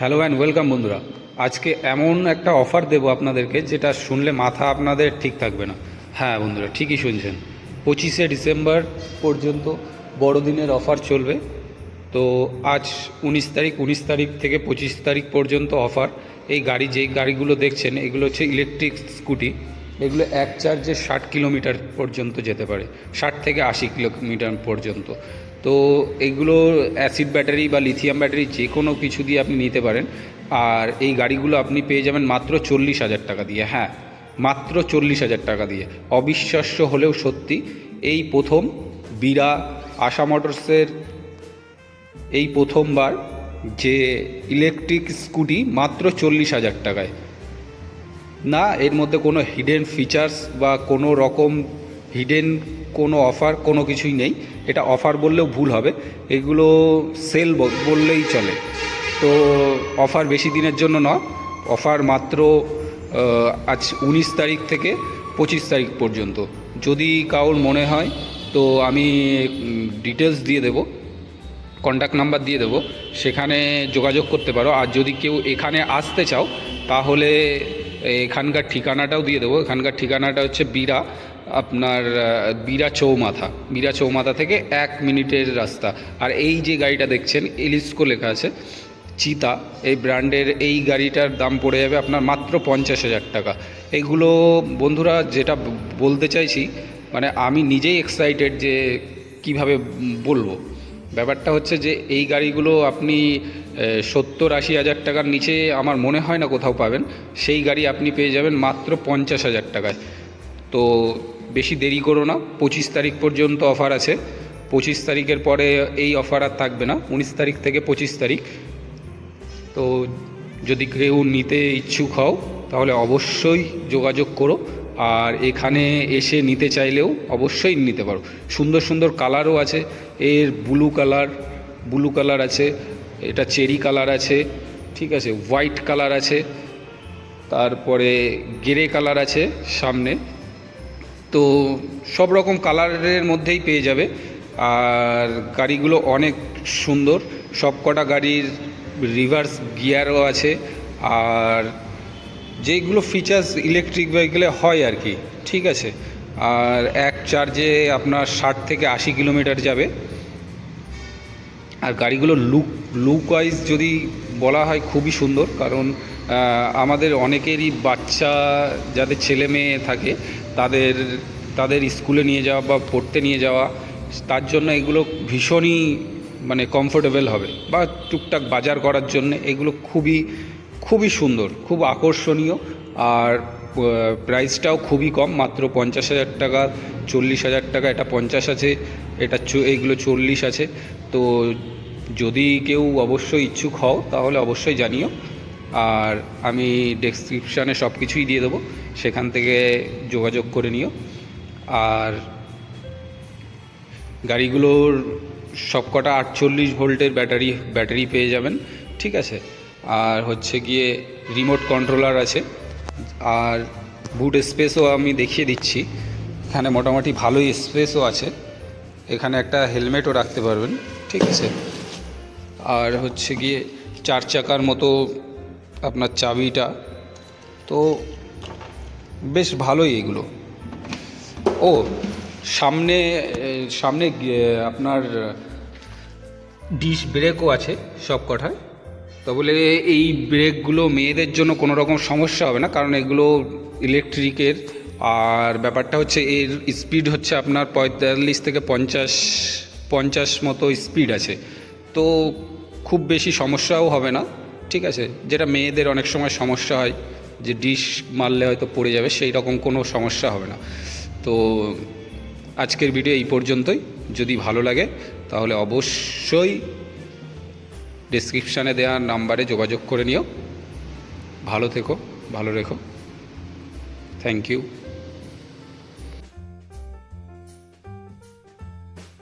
Hello and welcome বন্ধুরা। আজকে এমন একটা অফার দেবো আপনাদেরকে যেটা শুনলে মাথা আপনাদের ঠিক থাকবে না। হ্যাঁ বন্ধুরা, ঠিকই শুনছেন, 25শে ডিসেম্বর পর্যন্ত বড়দিনের অফার চলবে। তো আজ 19 তারিখ, 19 তারিখ থেকে 25 তারিখ পর্যন্ত অফার। এই যেই গাড়িগুলো দেখছেন এগুলো হচ্ছে ইলেকট্রিক স্কুটি। এগুলো এক চার্জে 60 কিলোমিটার পর্যন্ত যেতে পারে, 60 থেকে 80 কিলোমিটার পর্যন্ত। তো এগুলো অ্যাসিড ব্যাটারি বা লিথিয়াম ব্যাটারি যে কোনো কিছু দিয়ে আপনি নিতে পারেন। আর এই গাড়িগুলো আপনি পেয়ে যাবেন মাত্র 40,000 টাকা দিয়ে। হ্যাঁ, মাত্র 40,000 টাকা দিয়ে। অবিশ্বাস্য হলেও সত্যি, এই প্রথম বিরা আশা মোটরসের এই প্রথমবার যে ইলেকট্রিক স্কুটি মাত্র 40,000 টাকায়। না এর মধ্যে কোনো হিডেন ফিচার্স বা কোনো রকম হিডেন কোনো অফার কোনো কিছুই নেই। এটা অফার বললেও ভুল হবে, এগুলো সেল বললেই চলে। তো অফার বেশি দিনের জন্য নয়, অফার মাত্র আজ 19 তারিখ থেকে 25 তারিখ পর্যন্ত। যদি কারোর মনে হয় তো আমি ডিটেলস দিয়ে দেবো, কন্ট্যাক্ট নাম্বার দিয়ে দেবো, সেখানে যোগাযোগ করতে পারো। আর যদি কেউ এখানে আসতে চাও তাহলে এখানকার ঠিকানাটাও দিয়ে দেবো। এখানকার ঠিকানাটা হচ্ছে বীরা চৌমাথা থেকে 1 মিনিটের রাস্তা। আর এই যে গাড়িটা দেখছেন এলিস্কো লেখা আছে, চিতা এই ব্র্যান্ডের এই গাড়িটার দাম পড়ে যাবে আপনার মাত্র 50,000 টাকা। এইগুলো বন্ধুরা যেটা বলতে চাইছি, মানে আমি নিজেই এক্সাইটেড যে কিভাবে বলবো। ব্যাপারটা হচ্ছে যে এই গাড়িগুলো আপনি 70-80 হাজার টাকার নিচে আমার মনে হয় না কোথাও পাবেন। সেই গাড়ি আপনি পেয়ে যাবেন মাত্র 50,000 টাকায়। তো বেশি দেরি করো না, 25 তারিখ পর্যন্ত অফার আছে। 25 তারিখের পরে এই অফার আর থাকবে না, 19 তারিখ থেকে 25 তারিখ। তো যদি কেউ নিতে ইচ্ছুক হও তাহলে অবশ্যই যোগাযোগ করো। আর এখানে এসে নিতে চাইলেও অবশ্যই নিতে পারো। সুন্দর সুন্দর কালারও আছে, এর ব্লু কালার আছে, এটা চেরি কালার আছে, ঠিক আছে, হোয়াইট কালার আছে, তারপরে গ্রে কালার আছে সামনে। তো সব রকম কালারের মধ্যেই পেয়ে যাবে। আর গাড়িগুলো অনেক সুন্দর, সব কটা গাড়ির রিভার্স গিয়ারও আছে। আর যেইগুলো ফিচার্স ইলেকট্রিক ভেহিকেলে হয় আর কি, ঠিক আছে। আর এক চার্জে আপনার 60 থেকে 80 কিলোমিটার যাবে। আর গাড়িগুলো লুক ওয়াইজ যদি বলা হয় খুবই সুন্দর, কারণ আমাদের অনেকেরই বাচ্চা যাদের ছেলে মেয়ে থাকে তাদের স্কুলে নিয়ে যাওয়া বা পড়তে নিয়ে যাওয়া, তার জন্য এগুলো ভীষণই মানে কমফোর্টেবল হবে। বা টুকটাক বাজার করার জন্য এগুলো খুবই সুন্দর, খুব আকর্ষণীয়। আর প্রাইসটাও খুবই কম, মাত্র 50,000 টাকা। 40,000 টাকা, এটা 50 আছে, এইগুলো 40 আছে। তো যদি কেউ অবশ্যই ইচ্ছুক হও তাহলে অবশ্যই জানিও। আর আমি ডেসক্রিপশানে সব কিছুই দিয়ে দেবো, সেখান থেকে যোগাযোগ করে নিও। আর গাড়িগুলোর সবকটা 48 ভোল্টের ব্যাটারি পেয়ে যাবেন, ঠিক আছে। আর হচ্ছে গিয়ে রিমোট কন্ট্রোলার আছে। আর বুট স্পেসও আমি দেখিয়ে দিচ্ছি, এখানে মোটামুটি ভালোই স্পেসও আছে। এখানে একটা হেলমেটও রাখতে পারবেন, ঠিক আছে। আর হচ্ছে গিয়ে 4 চাকার মতো আপনার চাবিটা, তো বেশ ভালোই এগুলো। ও সামনে আপনার ডিস্ক ব্রেকও আছে সব কটায়। তো বলে এই ব্রেকগুলো মেয়েদের জন্য কোনো রকম সমস্যা হবে না, কারণ এগুলো ইলেকট্রিকের। আর ব্যাপারটা হচ্ছে এর স্পিড হচ্ছে আপনার 45 থেকে 50 মতো স্পিড আছে। তো খুব বেশি সমস্যাও হবে না, ঠিক আছে। যেটা মেয়েদের অনেক সময় সমস্যা হয় যে ডিশ মারলে হয়তো পড়ে যাবে, সেই রকম কোনো সমস্যা হবে না। তো আজকের ভিডিও এই পর্যন্তই। যদি ভালো লাগে তাহলে অবশ্যই ডেসক্রিপশানে দেওয়া নাম্বারে যোগাযোগ করে নিও। ভালো থেকো, ভালো রেখো। Thank you.